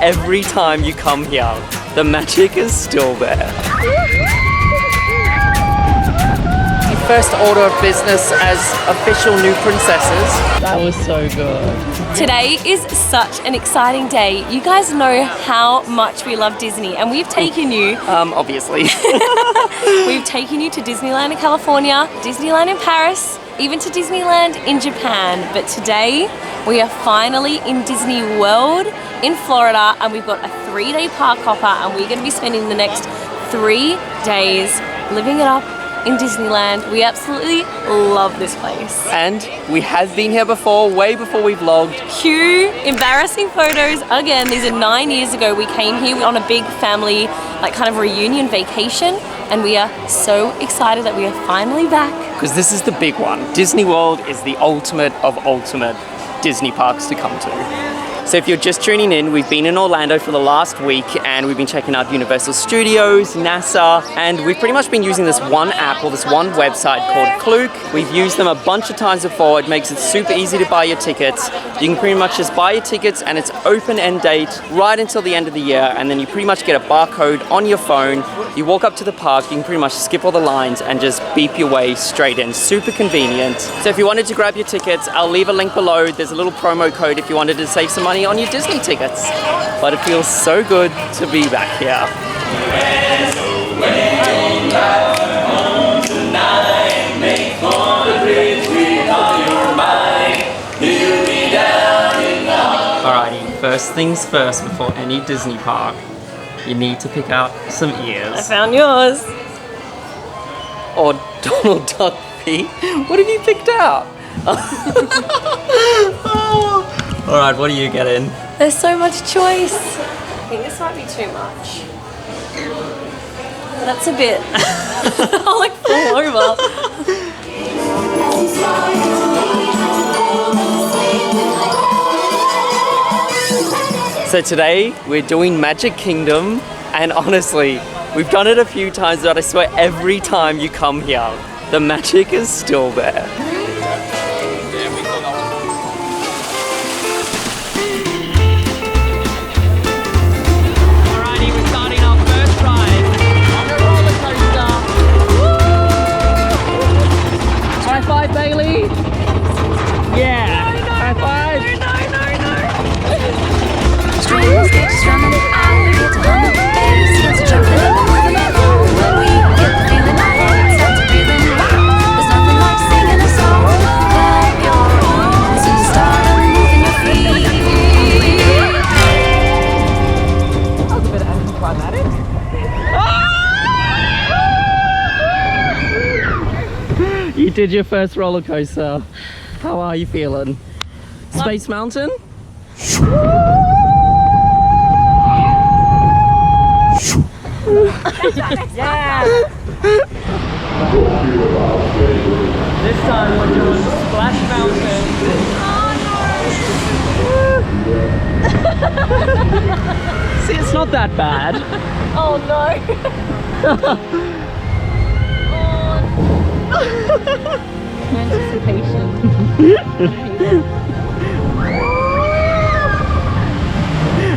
every time you come here. The magic is still there. First order of business as official new princesses. That was so good. Today is such an exciting day. You guys know how much we love Disney, and we've taken you... obviously. We've taken you to Disneyland in California, Disneyland in Paris, even to Disneyland in Japan. But today, we are finally in Disneyworld in Florida, and we've got a 3-day park hopper, and we're gonna be spending the next 3 days living it up in Disneyland. We absolutely love this place. And we have been here before, way before we vlogged. Cue embarrassing photos. Again, these are 9 years ago. We came here on a big family, like kind of reunion vacation, and we are so excited that we are finally back. Because this is the big one. Disney World is the ultimate of ultimate Disney parks to come to. So if you're just tuning in, we've been in Orlando for the last week and we've been checking out Universal Studios, NASA, and we've pretty much been using this one app or this one website called Klook. We've used them a bunch of times before. It makes it super easy to buy your tickets. You can pretty much just buy your tickets and it's open end date right until the end of the year, and then you pretty much get a barcode on your phone. You walk up to the park, you can pretty much skip all the lines and just beep your way straight in. Super convenient. So if you wanted to grab your tickets, I'll leave a link below. There's a little promo code if you wanted to save some money on your Disney tickets. But it feels so good to be back here. Alrighty, first things first, before any Disney park, you need to pick out some ears. I found yours. Or Donald Duck feet. What have you picked out? Alright, what are you getting? There's so much choice. I think this might be too much. That's a bit... I'll like fall over. So today, we're doing Magic Kingdom, and honestly, we've done it a few times, but I swear every time you come here, the magic is still there. You did your first roller coaster. How are you feeling? Space Mountain? Yeah! This time we're doing Splash Mountain. Oh no! See, it's not that bad. Oh no! Anticipation.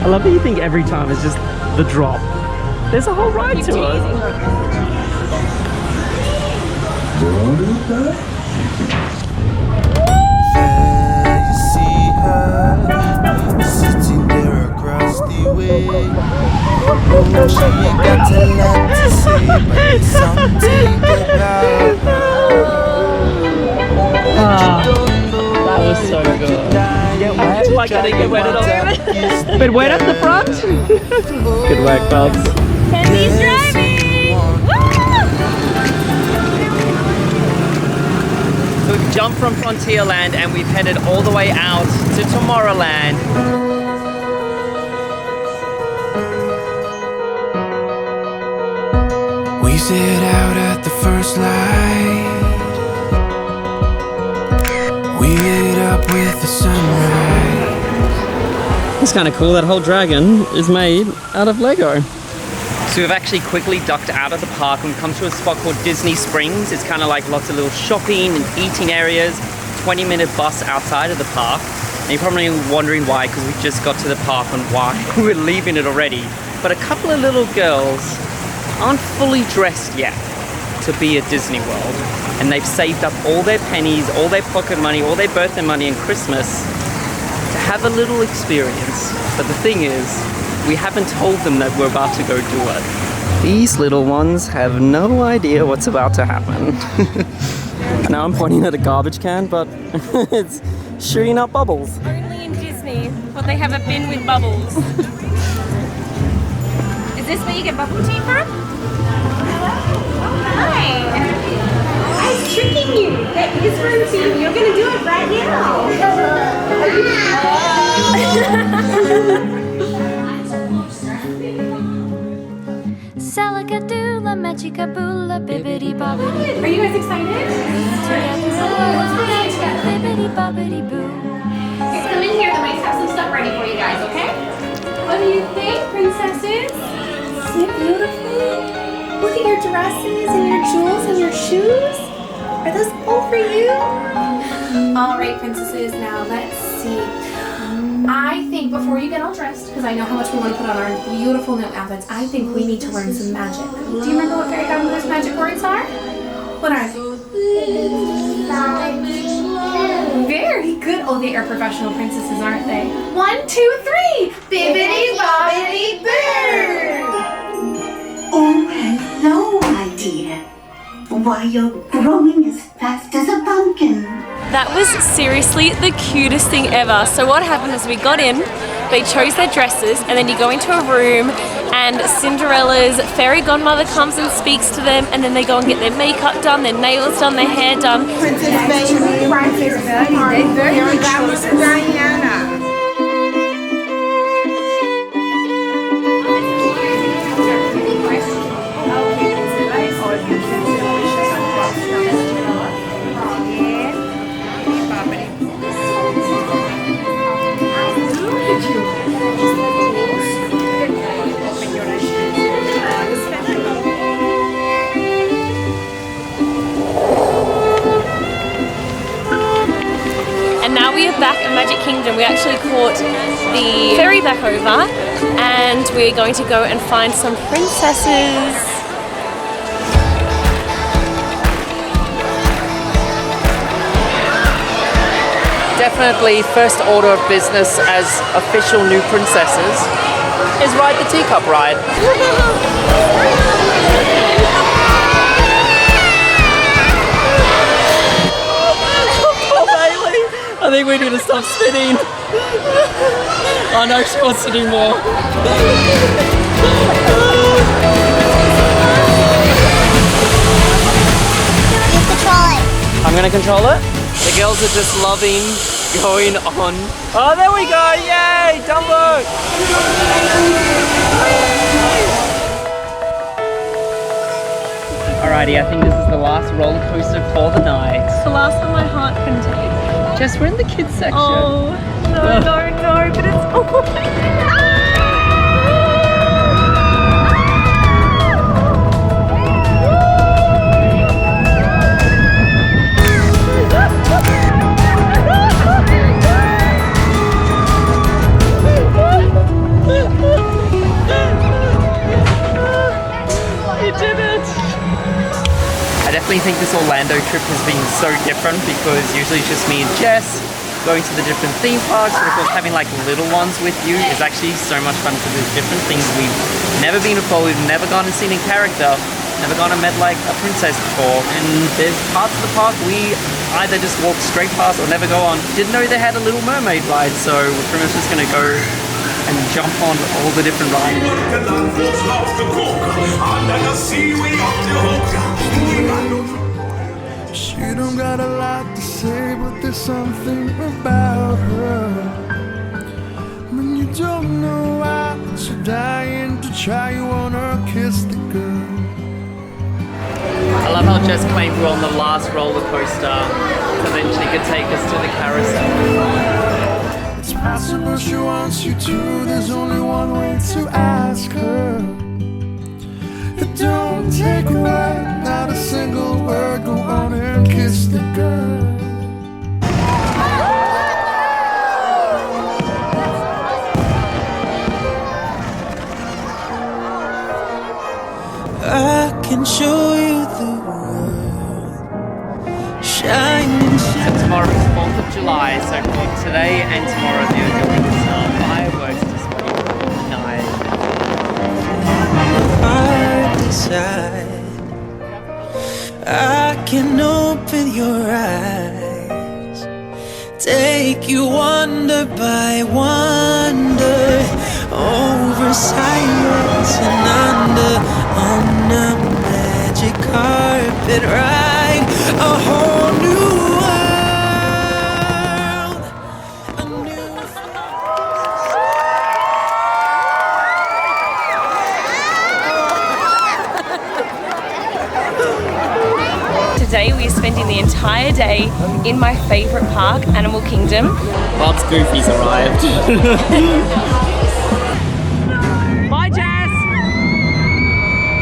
I love that you think every time it's just the drop. There's a whole ride to it. There you see her sitting there across the way. Oh, she got a lot to say, but there's something about her. That was so good. Get wet? Like, did get wet at all? Bit wet at the front? Good work, Bugs. Pennies driving! So we've jumped from Frontierland and we've headed all the way out to Tomorrowland. We set out at the first light. We lit up with the sunrise. It's kind of cool, that whole dragon is made out of Lego. So we've actually quickly ducked out of the park and we've come to a spot called Disney Springs. It's kind of like lots of little shopping and eating areas, 20-minute bus outside of the park. And you're probably wondering why, because we just got to the park and why we're leaving it already. But a couple of little girls aren't fully dressed yet to be at Disney World. And they've saved up all their pennies, all their pocket money, all their birthday money and Christmas to have a little experience. But the thing is, we haven't told them that we're about to go do it. These little ones have no idea what's about to happen. Now I'm pointing at a garbage can, but it's shooting up bubbles. Only in Disney will they have a bin with bubbles. Is this where you get bubble tea from? Hi. I was tricking you. That is routine. You're gonna do it right now. Salakadoola, magicaboola, bibbidi bobbidi. Are you guys excited? Bibbidi bobbidi boo. Just come in here. The mice have some stuff ready for you guys, okay? What do you think, princesses? Isn't it beautiful? Look at your dresses and your jewels and your shoes. Are those all for you? All right, princesses, now let's see. I think before you get all dressed, because I know how much we want to put on our beautiful new outfits, I think we need to learn some magic. Do you remember what fairy godmother's magic words are? What are they? Very good. Oh, they are professional princesses, aren't they? 1, 2, 3. Bibbidi bobbidi boo. Oh, hello, my dear. Why, you're growing as fast as a pumpkin. That was seriously the cutest thing ever. So what happened is we got in, they chose their dresses, and then you go into a room and Cinderella's fairy godmother comes and speaks to them, and then they go and get their makeup done, their nails done, their hair done. Princess Baby, Princess Diana. And now we are back at Magic Kingdom. We actually caught the ferry back over and we're going to go and find some princesses. Definitely first order of business as official new princesses is ride the teacup ride. I think we need to stop spinning. Oh no, she wants to do more. You control it. I'm gonna control it. The girls are just loving going on. Oh, there we go, yay, Dumbo. Alrighty, I think this is the last roller coaster for the night. The last one my heart can take. Jess, we're in the kids section. Oh, no, but it's all I definitely think this Orlando trip has been so different because usually it's just me and Jess going to the different theme parks, but of course having like little ones with you is actually so much fun because there's different things we've never been before, we've never gone and seen a character, never gone and met like a princess before, and there's parts of the park we either just walk straight past or never go on. Didn't know they had a Little Mermaid ride, so we're pretty much just gonna go and jump on all the different rides. She don't got a lot to say, but there's something about her. When you don't know why, but you're dying to try, you wanna kiss the girl. I love how Jess claimed we were on the last roller coaster, so then she could take us to the carousel. It's possible she wants you to, there's only one way to ask her. It don't take a word, not a single word, go on and kiss the girl. I can show you the world. Shining, shining. Tomorrow is 4th of July, so today and tomorrow they're doing some fireworks display. Nice. Hard to decide. I can open your eyes, take you wonder by wonder, over silence and under, on a magic carpet ride, a whole new world, a new. Today we are spending the entire day in my favourite park, Animal Kingdom. Bob's Goofy's arrived.